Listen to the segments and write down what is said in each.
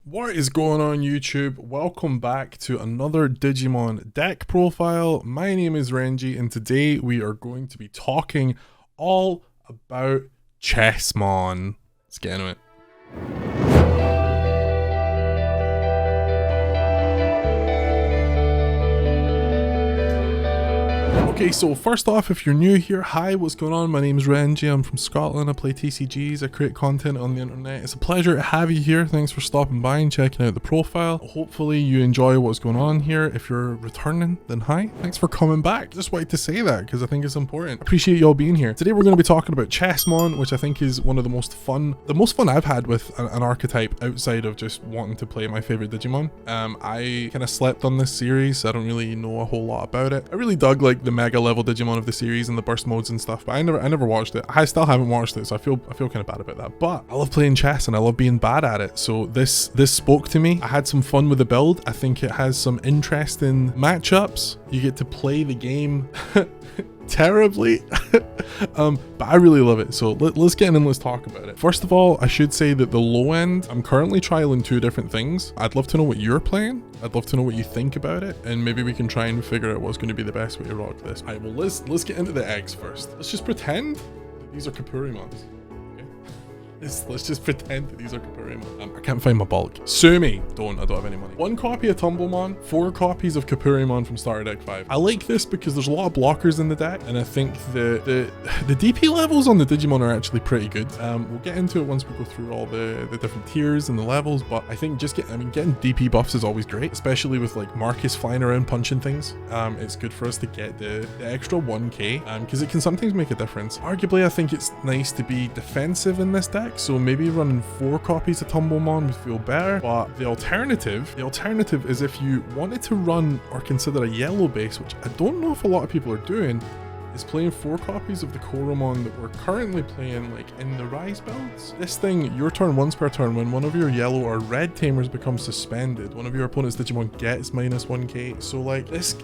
What is going on YouTube? Welcome back to another Digimon deck profile. My name is Renji and today we are going to be talking all about Chessmon. Let's get into it. Okay, so first off, if you're new here, hi, what's going on? My name is Renji, I'm from Scotland, I play TCGs, I create content on the internet. It's a pleasure to have you here, thanks for stopping by and checking out the profile. Hopefully you enjoy what's going on here. If you're returning, then hi, thanks for coming back. Just wanted to say that because I think it's important. Appreciate y'all being here. Today we're going to be talking about Chessmon, which I think is one of the most fun I've had with an archetype outside of just wanting to play my favorite Digimon. I kind of slept on this series, so I don't really know a whole lot about it. I really dug like the mega level Digimon of the series and the burst modes and stuff, but I never watched it. I still haven't watched it, so I feel kind of bad about that. But I love playing chess and I love being bad at it, so this spoke to me. I had some fun with the build. I think it has some interesting matchups. You get to play the game terribly but I really love it, so let's get in and let's talk about it. First of all, I should say that the low end, I'm currently trialing two different things. I'd love to know what you're playing. I'd love to know what you think about it, and maybe we can try and figure out what's going to be the best way to rock this. Alright, well let's get into the eggs first. Let's just pretend that these are Kapurimons. Let's just pretend that these are Kapurimon. I can't find my bulk. Sue me. I don't have any money. 1 copy of Tumblemon, 4 copies of Kapurimon from Starter Deck 5. I like this because there's a lot of blockers in the deck, and I think the DP levels on the Digimon are actually pretty good. We'll get into it once we go through all the different tiers and the levels, but I think getting DP buffs is always great, especially with like Marcus flying around punching things. It's good for us to get the extra 1k, because it can sometimes make a difference. Arguably, I think it's nice to be defensive in this deck, so maybe running 4 copies of Tumblemon would feel better. But the alternative is if you wanted to run or consider a yellow base, which I don't know if a lot of people are doing, is playing 4 copies of the Koromon that we're currently playing like in the Rise builds. This thing, your turn once per turn, when one of your yellow or red Tamers becomes suspended, one of your opponent's Digimon gets minus 1k. So like this,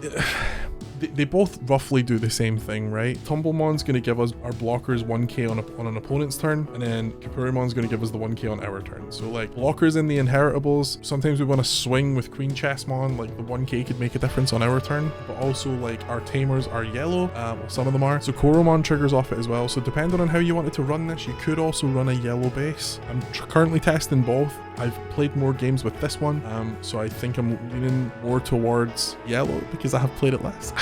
they both roughly do the same thing, right? Tumblemon's going to give us our blockers 1k on an opponent's turn, and then Kapurimon's going to give us the 1k on our turn. So like blockers in the inheritables, sometimes we want to swing with Queen Chessmon, like the 1k could make a difference on our turn, but also like our Tamers are yellow, well, some of them are, so Koromon triggers off it as well. So depending on how you wanted to run this, you could also run a yellow base. I'm currently testing both. I've played more games with this one, so I think I'm leaning more towards yellow because I have played it less.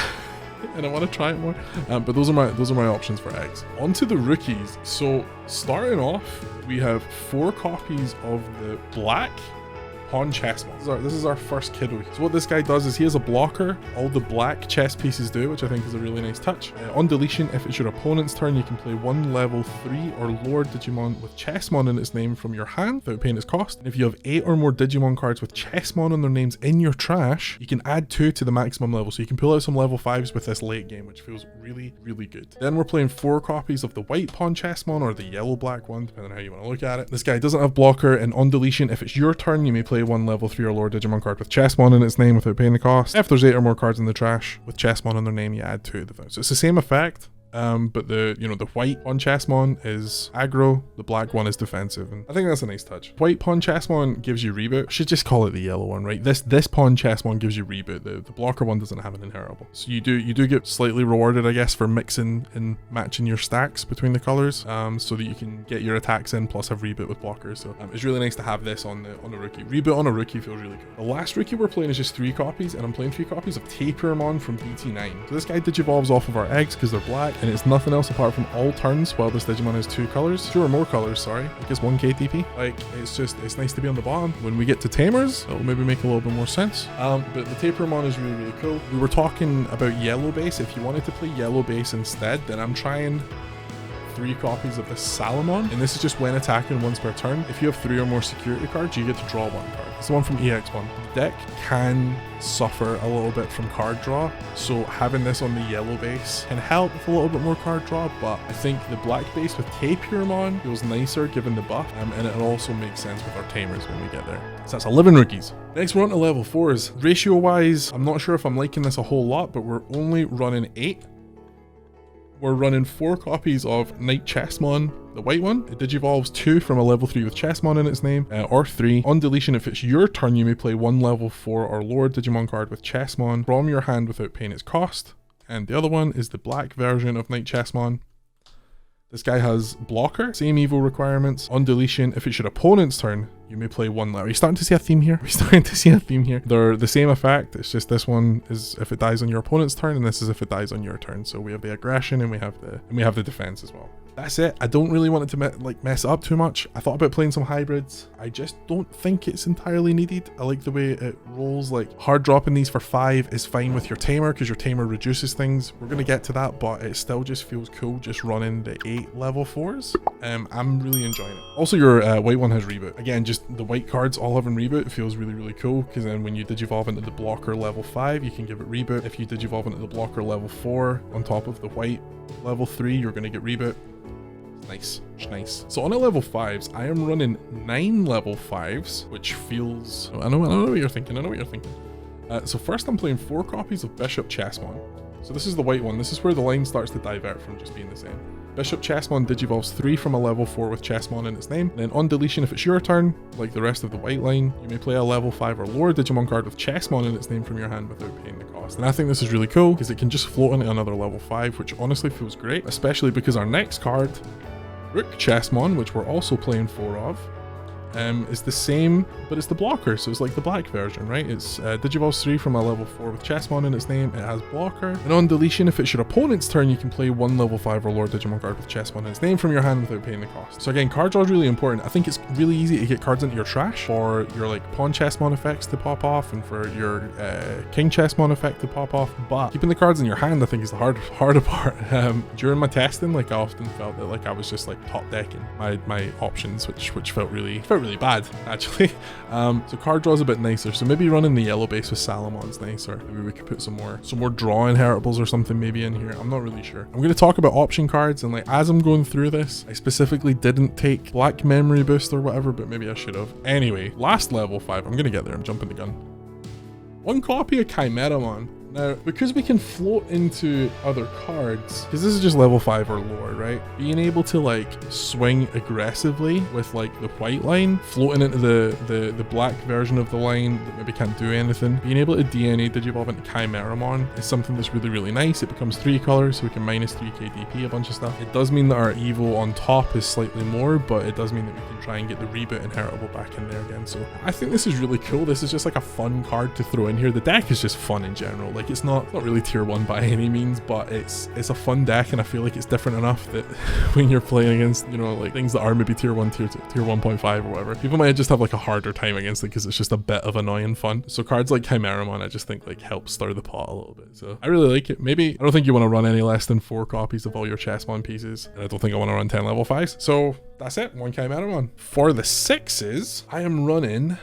And I want to try it more, but those are my options for eggs. On to the rookies. So starting off, we have 4 copies of the black Pawn Chessmon. This is our first kiddo. So what this guy does is he has a blocker. All the black chess pieces do, which I think is a really nice touch. On deletion, if it's your opponent's turn, you can play 1 level 3 or lower Digimon with Chessmon in its name from your hand without paying its cost. And if you have 8 or more Digimon cards with Chessmon on their names in your trash, you can add 2 to the maximum level. So you can pull out some level 5s with this late game, which feels really, really good. Then we're playing 4 copies of the white Pawn Chessmon or the yellow black one, depending on how you want to look at it. This guy doesn't have blocker, and on deletion, if it's your turn, you may play 1 level 3 or lower Digimon card with Chessmon in its name without paying the cost. If there's 8 or more cards in the trash with Chessmon in their name, you add 2 to them. So it's the same effect. But the white Pawn Chessmon is aggro, the black one is defensive, and I think that's a nice touch. White Pawn Chessmon gives you reboot. I should just call it the yellow one, right? This Pawn Chessmon gives you reboot. The blocker one doesn't have an inheritable, so you do get slightly rewarded, I guess, for mixing and matching your stacks between the colors, so that you can get your attacks in plus have reboot with blockers. So it's really nice to have this on the rookie. Reboot on a rookie feels really good. The last rookie we're playing is just 3 copies, and I'm playing 3 copies of Tamers from BT13. So this guy digivolves off of our eggs because they're black, and it's nothing else apart from all turns while this Digimon has 2 colors. 2 or more colors, sorry. I guess 1k TP. Like, it's nice to be on the bottom. When we get to Tamers, it'll maybe make a little bit more sense. But the Tamers is really, really cool. We were talking about yellow base. If you wanted to play yellow base instead, then I'm trying 3 copies of the Salamon, and this is just when attacking once per turn. If you have 3 or more security cards, you get to draw 1 card. It's the one from EX1. The deck can suffer a little bit from card draw, so having this on the yellow base can help with a little bit more card draw, but I think the black base with Tamers feels nicer given the buff, and it also makes sense with our Tamers when we get there. So that's 11 rookies. Next we're on to level 4s. Ratio wise, I'm not sure if I'm liking this a whole lot, but we're only running 8. We're running 4 copies of Knight Chessmon, The white one, it digivolves 2 from a level 3 with Chessmon in its name, or 3. On deletion, if it's your turn, you may play 1 level 4 or lower Digimon card with Chessmon from your hand without paying its cost. And the other one is the black version of Knight Chessmon. This guy has blocker, same evo requirements. On deletion, if it's your opponent's turn, you may play 1 level. Are you starting to see a theme here? Are you starting to see a theme here? They're the same effect, it's just this one is if it dies on your opponent's turn, and this is if it dies on your turn. So we have the aggression and we have the defense as well. That's it. I don't really want it to mess it up too much. I thought about playing some hybrids. I just don't think it's entirely needed. I like the way it rolls. Like hard dropping these for 5 is fine with your tamer because your tamer reduces things. We're gonna get to that, but it still just feels cool just running the 8 level 4s. I'm really enjoying it. Also, your white one has reboot. Again, just the white cards all having reboot feels really, really cool because then when you digivolve into the blocker level 5, you can give it reboot. If you digivolve into the blocker level 4 on top of the white level 3, you're gonna get reboot. Nice. So on a level 5s, I am running 9 level 5s, which feels... I know what you're thinking. So first I'm playing 4 copies of Bishop Chessmon. So this is the white one. This is where the line starts to divert from just being the same. Bishop Chessmon digivolves 3 from a level 4 with Chessmon in its name. And then on deletion, if it's your turn, like the rest of the white line, you may play a level 5 or lower Digimon card with Chessmon in its name from your hand without paying the cost. And I think this is really cool because it can just float into another level 5, which honestly feels great, especially because our next card, Rook Chessmon, which we're also playing 4 of, is the same, but it's the blocker, so it's like the black version, right? It's digivolves 3 from a level 4 with Chessmon in its name. It has blocker, and on deletion, if it's your opponent's turn, you can play 1 level 5 or lower Digimon card with Chessmon in its name from your hand without paying the cost. So again, card draw is really important. I think it's really easy to get cards into your trash for your like pawn Chessmon effects to pop off and for your king Chessmon effect to pop off, but keeping the cards in your hand I think is the harder part. During my testing, like I often felt that like I was just like top decking my options, which felt really bad actually. So card draw is a bit nicer, so maybe running the yellow base with Salamon's nicer. Maybe we could put some more draw inheritables or something maybe in here. I'm not really sure. I'm going to talk about option cards, and like as I'm going through this, I specifically didn't take black memory boost or whatever, but maybe I should have. Anyway, last level 5, I'm gonna get there, I'm jumping the gun. 1 copy of Chimeramon. Now, because we can float into other cards, because this is just level 5 or lower, right? Being able to like swing aggressively with like the white line, floating into the black version of the line that maybe can't do anything. Being able to DNA digivolve into Chimeramon is something that's really, really nice. It becomes 3 colors, so we can minus 3 KDP, a bunch of stuff. It does mean that our Evo on top is slightly more, but it does mean that we can try and get the reboot inheritable back in there again. So I think this is really cool. This is just like a fun card to throw in here. The deck is just fun in general. Like it's not really tier 1 by any means, but it's a fun deck, and I feel like it's different enough that when you're playing against, you know, like things that are maybe tier 1, tier 2, tier 1.5 or whatever, people might just have like a harder time against it because it's just a bit of annoying fun. So cards like Chimeramon I just think like help stir the pot a little bit. So I really like it. Maybe I don't think you want to run any less than 4 copies of all your Chessmon pieces, and I don't think I want to run 10 level 5s. So that's it, 1 Chimeramon. For the 6s, I am running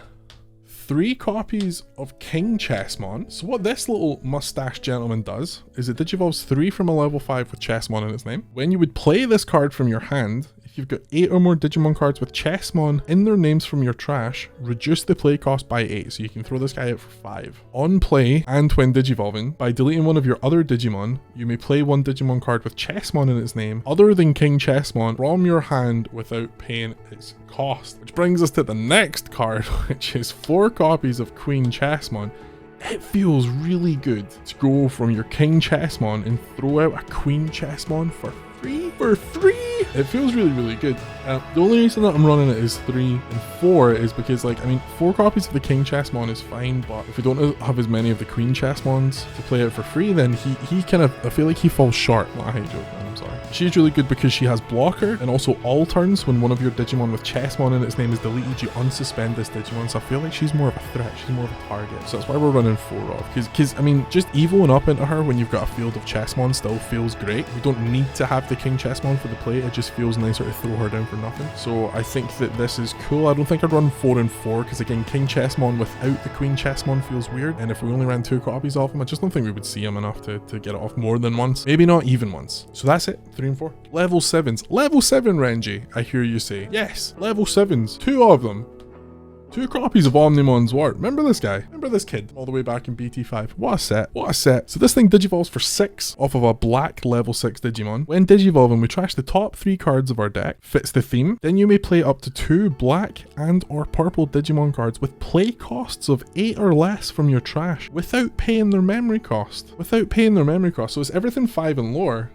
3 copies of King Chessmon. So what this little mustache gentleman does is it digivolves 3 from a level 5 with Chessmon in its name. When you would play this card from your hand, if you've got 8 or more Digimon cards with Chessmon in their names from your trash, reduce the play cost by 8, so you can throw this guy out for 5. On play, and when digivolving, by deleting one of your other Digimon, you may play 1 Digimon card with Chessmon in its name, other than King Chessmon, from your hand without paying its cost. Which brings us to the next card, which is 4 copies of Queen Chessmon. It feels really good to go from your King Chessmon and throw out a Queen Chessmon for free. It feels really, really good. The only reason that I'm running it is 3 and 4 is because, like, I mean, 4 copies of the King Chessmon is fine, but if we don't have as many of the Queen Chessmons to play out for free, then he kind of, I feel like he falls short. Not a hate joke, man, I'm sorry. She's really good because she has blocker, and also all turns when one of your Digimon with Chessmon in its name is deleted, you unsuspend this Digimon, so I feel like she's more of a threat, she's more of a target. So that's why we're running 4 off, because I mean, just evoing up into her when you've got a field of Chessmon still feels great. We don't need to have the King Chessmon for the play, it just feels nicer to throw her down for nothing. So I think that this is cool. I don't think I'd run 4 and 4, because again, King Chessmon without the Queen Chessmon feels weird, and if we only ran 2 copies of him, I just don't think we would see him enough to get it off more than once, maybe not even once. So that's it, 3 and 4. Level 7s. Level 7 Renji, I hear you say. Yes, level 7s, 2 of them. 2 copies of Omnimon Zwart. Remember this guy? Remember this kid? All the way back in BT5. What a set. What a set. So this thing digivolves for 6 off of a black level 6 Digimon. When digivolving, we trash the top 3 cards of our deck. Fits the theme. Then you may play up to 2 black and or purple Digimon cards with play costs of 8 or less from your trash without paying their memory cost. Without paying their memory cost. So it's everything 5 and lower.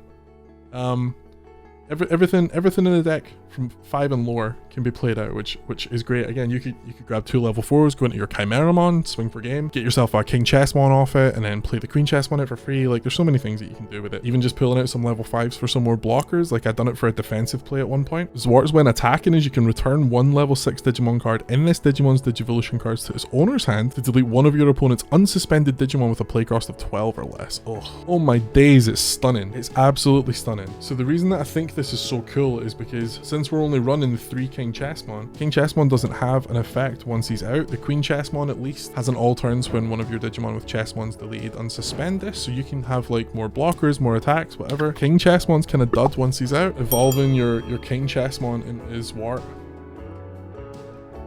Everything in the deck from 5 and lower can be played out, which is great. Again, you could grab 2 level 4s, go into your Chimeramon, swing for game, get yourself a King Chessmon off it, and then play the Queen Chessmon out for free. Like, there's so many things that you can do with it. Even just pulling out some level 5s for some more blockers. Like, I've done it for a defensive play at one point. Zwart's when attacking is you can return 1 level 6 Digimon card in this Digimon's Digivolution cards to its owner's hand to delete one of your opponent's unsuspended Digimon with a play cost of 12 or less. Oh my days, it's stunning. It's absolutely stunning. So the reason that I think this is so cool is because since we're only running the 3 King Chessmon doesn't have an effect once he's out. The Queen Chessmon at least has an all turns when one of your Digimon with Chessmon's deleted unsuspend this, so you can have like more blockers, more attacks, whatever. King Chessmon's kind of dud once he's out. Evolving your King Chessmon into Zwart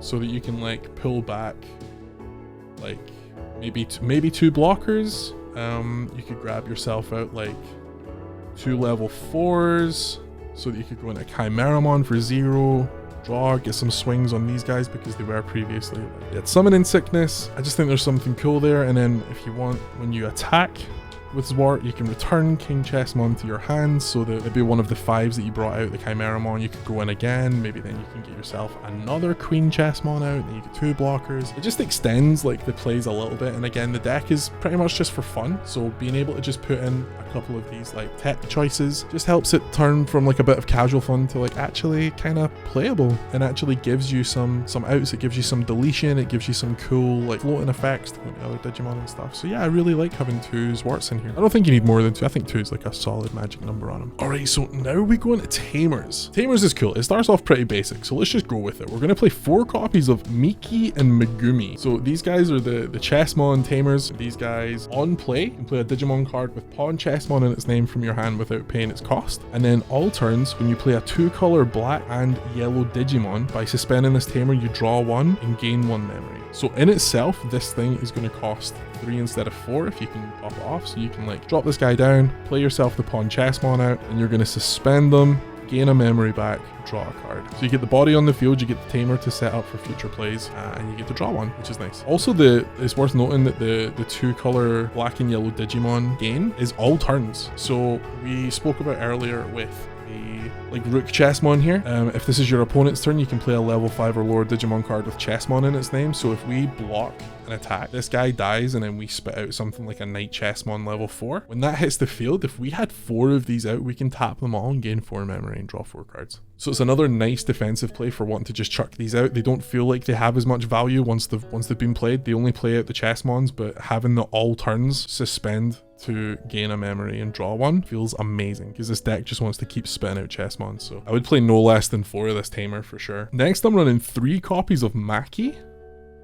so that you can like pull back like maybe 2 blockers. You could grab yourself out like 2 level 4s so that you could go into Chimeramon for 0, draw, get some swings on these guys because they were previously. You had Summoning Sickness. I just think there's something cool there. And then if you want, when you attack with Zwart, you can return King Chessmon to your hands, so that it'd be one of the 5s that you brought out, the Chimeramon. You could go in again, maybe then you can get yourself another Queen Chessmon out, then you get 2 blockers. It just extends like the plays a little bit, and again, the deck is pretty much just for fun, so being able to just put in a couple of these like tech choices just helps it turn from like a bit of casual fun to like actually kind of playable, and actually gives you some outs. It gives you some deletion, it gives you some cool like floating effects to go into other Digimon and stuff. So yeah, I really like having 2 Zwarts in here. I don't think you need more than 2. I think 2 is like a solid magic number on them. Alright, so now we go into Tamers. Tamers is cool. It starts off pretty basic, so let's just go with it. We're going to play 4 copies of Miki and Megumi. So these guys are the Chessmon Tamers. These guys on play, you can play a Digimon card with Pawn Chessmon in its name from your hand without paying its cost. And then all turns, when you play a 2-color black and yellow Digimon, by suspending this Tamer, you draw 1 and gain 1 memory. So in itself, this thing is going to cost 3 instead of 4 if you can top it off. So you can like drop this guy down, play yourself the Pawn Chessmon out, and you're going to suspend them, gain a memory back, draw a card. So you get the body on the field, you get the Tamer to set up for future plays, and you get to draw 1, which is nice. Also, it's worth noting that the 2-color black and yellow Digimon gain is all turns. So we spoke about earlier with like Rook Chessmon here. If this is your opponent's turn, you can play a level 5 or lower Digimon card with Chessmon in its name. So if we block an attack, this guy dies, and then we spit out something like a Knight Chessmon level 4. When that hits the field, if we had 4 of these out, we can tap them all and gain 4 memory and draw 4 cards. So it's another nice defensive play for wanting to just chuck these out. They don't feel like they have as much value once they've been played. They only play out the Chessmons, but having the all turns suspend to gain a memory and draw 1 feels amazing, because this deck just wants to keep spitting out Chessmon. So I would play no less than 4 of this Tamer for sure. Next, I'm running 3 copies of Maki.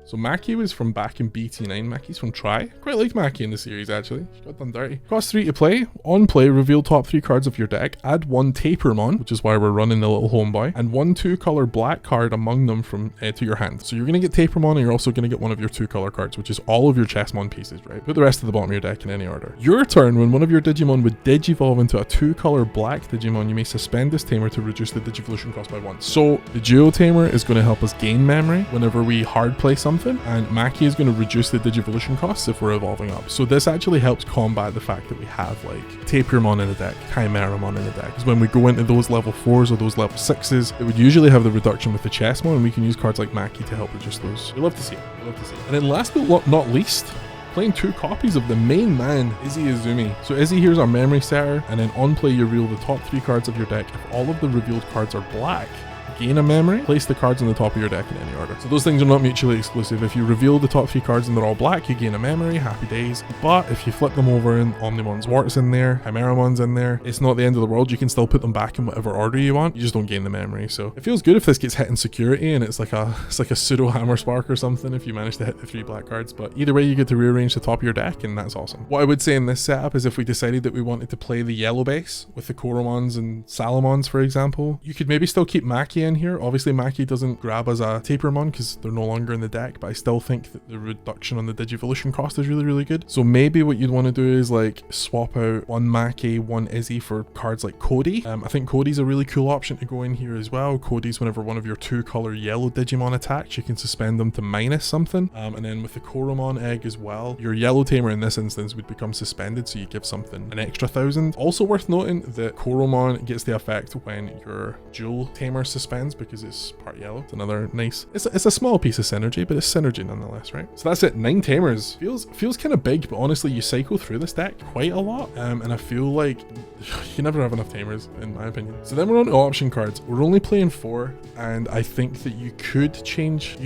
So Maki was from back in BT9. Maki's from Try. Quite liked Maki in the series, actually. She got done dirty. Cost 3 to play. On play, reveal top 3 cards of your deck. Add 1 Tapermon, which is why we're running the little homeboy, and 1 2-color black card among them from to your hand. So you're going to get Tapermon, and you're also going to get one of your 2-color cards, which is all of your Chessmon pieces, right? Put the rest of the bottom of your deck in any order. Your turn, when one of your Digimon would digivolve into a 2-color black Digimon, you may suspend this Tamer to reduce the Digivolution cost by 1. So the Duo Tamer is going to help us gain memory whenever we hard play something, and Maki is going to reduce the Digivolution costs if we're evolving up. So this actually helps combat the fact that we have like Tapermon in the deck, Chimeramon in the deck. Because when we go into those level 4s or those level 6s, it would usually have the reduction with the Chessmon, and we can use cards like Maki to help reduce those. We love to see it. We love to see it. And then last but not least, playing 2 copies of the main man, Izzy Izumi. So Izzy here's our memory setter, and then on play you reveal the top 3 cards of your deck. If all of the revealed cards are black, gain a memory, place the cards on the top of your deck in any order. So those things are not mutually exclusive. If you reveal the top 3 cards and they're all black, you gain a memory, happy days. But if you flip them over and Omnimon Zwart's in there, Chimeramon's in there, it's not the end of the world. You can still put them back in whatever order you want. You just don't gain the memory. So it feels good if this gets hit in security and it's like a pseudo hammer spark or something if you manage to hit the 3 black cards. But either way, you get to rearrange the top of your deck, and that's awesome. What I would say in this setup is if we decided that we wanted to play the yellow base with the Koromons and Salamons, for example, you could maybe still keep Maki in here. Obviously Maki doesn't grab as a Tapermon because they're no longer in the deck, but I still think that the reduction on the Digivolution cost is really good. So maybe what you'd want to do is like swap out one Maki, one Izzy for cards like Cody. I think Cody's a really cool option to go in here as well. Cody's whenever one of your 2-color yellow Digimon attacks, you can suspend them to minus something. And then with the Koromon egg as well, your yellow Tamer in this instance would become suspended, so you give something an extra 1,000. Also worth noting that Koromon gets the effect when your dual Tamer suspends because it's part yellow. It's another nice, it's a small piece of synergy, but it's synergy nonetheless, right? So that's it, 9 Tamers. Feels kind of big, but honestly you cycle through this deck quite a lot, and I feel like you never have enough Tamers in my opinion. So then we're on to option cards. We're only playing 4, and I think that you could change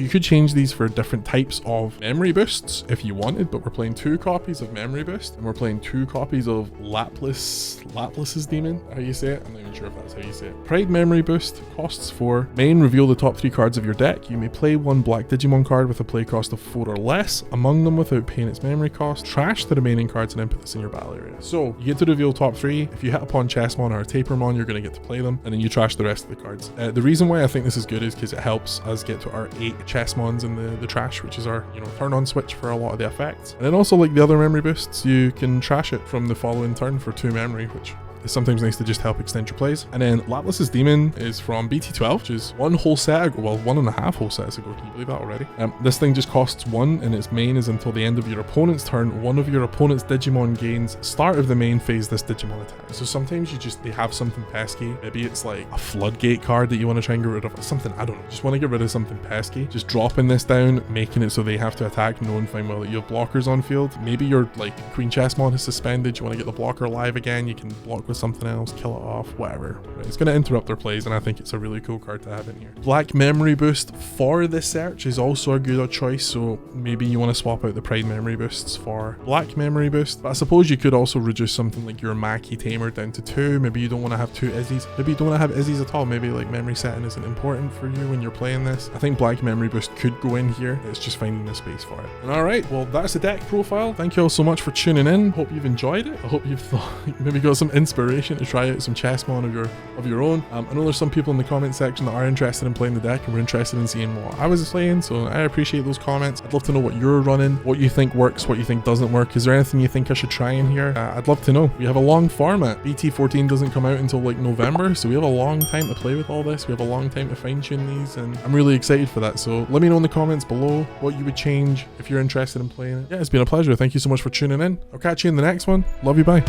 these for different types of memory boosts if you wanted, but we're playing 2 copies of memory boost, and we're playing 2 copies of Laplace's demon, how you say it? I'm not even sure if that's how you say it. Pride memory boost costs 4. Main, reveal the top 3 cards of your deck. You may play 1 black Digimon card with a play cost of 4 or less among them without paying its memory cost. Trash the remaining cards and then put this in your battle area. So you get to reveal top 3. If you hit upon Chessmon or a Tapermon, you're going to get to play them, and then you trash the rest of the cards. The reason why I think this is good is because it helps us get to our 8 Chessmons in the trash, which is our turn on switch for a lot of the effects. And then also, like the other memory boosts, you can trash it from the following turn for 2 memory, which is sometimes nice to just help extend your plays. And then Laplace's Demon is from BT12, which is 1 whole set ago, well 1.5 whole sets ago, can you believe that already? This thing just costs 1, and its main is until the end of your opponent's turn, one of your opponent's Digimon gains start of the main phase this Digimon attack. So sometimes they have something pesky, maybe it's like a floodgate card that you want to try and get rid of, something, I don't know, just want to get rid of something pesky, just dropping this down, making it so they have to attack, knowing fine well that you have blockers on field. Maybe your like Queen Chessmon is suspended, you want to get the blocker alive again, you can block with something else, kill it off, whatever. Right, it's going to interrupt their plays, and I think it's a really cool card to have in here. Black memory boost for the search is also a good choice, so maybe you want to swap out the pride memory boosts for black memory boost. But I suppose you could also reduce something like your Maki Tamer down to 2. Maybe you don't want to have 2 Izzies. Maybe you don't want to have Izzies at all. Maybe like memory setting isn't important for you when you're playing this. I think black memory boost could go in here. It's just finding the space for it. And alright, well that's the deck profile. Thank you all so much for tuning in. Hope you've enjoyed it. I hope you've maybe got some inspiration to try out some Chessmon of your own. I know there's some people in the comment section that are interested in playing the deck and were interested in seeing what I was playing, so I appreciate those comments. I'd love to know what you're running, what you think works, what you think doesn't work. Is there anything you think I should try in here? I'd love to know. We have a long format. BT14 doesn't come out until like November, so we have a long time to play with all this. We have a long time to fine tune these, and I'm really excited for that. So let me know in the comments below what you would change if you're interested in playing it. Yeah, it's been a pleasure. Thank you so much for tuning in. I'll catch you in the next one. Love you, bye.